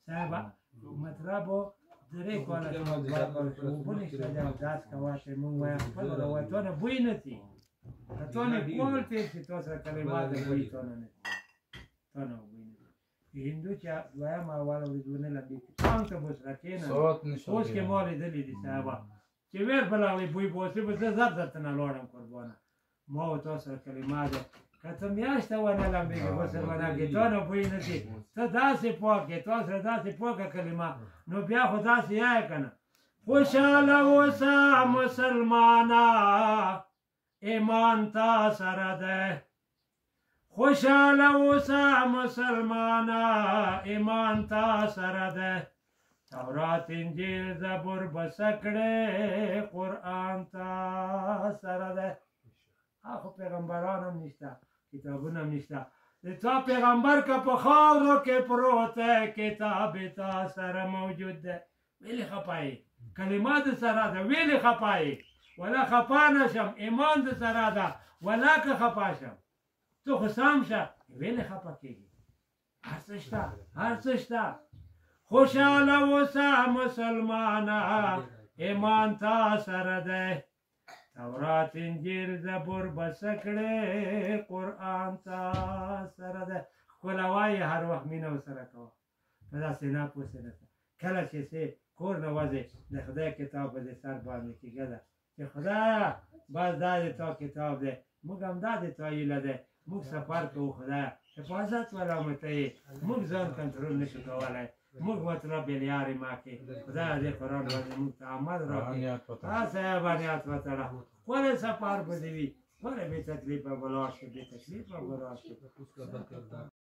صاحب مطلب درې کاله اوبه نشته دی او داس کوه چې موږ وایو خپل روایتونه بوی نه تي تونه کول تیر چې تاسو کلمات بوی تونه نه تونه بوی نه هندو چې دویم اول ورځونه لبي څنګه ته بوس راکینه اوس کې مال دې دي صاحب چې ور بلاوي بوی بوسي به زه درته نه لوړم قربانه ما او تاسو کلمات کته میاشته ونه لمبیږي بس ونه کې تونه بوی نه تي ته داسې پوکې تاسو داسې پوکه کلمه نو بیا خو داسې یې کنه خوشاله اوسه مسلمانه ایمان تا سره ده خوشاله اوسه مسلمانه ایمان تا سره ده تورات انجیل زبور بس کړې قرآن تا سره ده خو پیغمبران هم نشته کتابونه هم نشته د تا پیغمبر که په خاورو کې پروت دی کتاب تا سره موجود ده ویلې خپایي کلمات سره ده ویلې خپایي ولا خفا نشم ایمان د سره ده ولا که خفا شم تو خو سم شه ویلې خفه کېږي هر څه شته هر څه شته خوشحاله اوسه مسلمانه ایمان تا سره ده تورات انجیل زبور بس کړې قرآن تا سره ده ښکله وایي هر وخت مینه ورسره کوه په داسې ناپوسې نه کله چې سې کور نه وځې د خدای کتاب به دې سر باندې کېږه ده چې خدایه بس دا د تا کتاب دی موږ هم دا د تا هیله دی موږ سفر کوو خدایه حفاظت ولامته یې موږ ځان کنټرول نشو کولی موږ مطلب بلیارې ما کې خدایه دې قرآن باندې موږ ته عمل راکړي صاحب نیت وتړه ښکلی سفر به دې وي ښکلی بې تکلیفه به لاړ شو بې تکلیفه به لاړ شو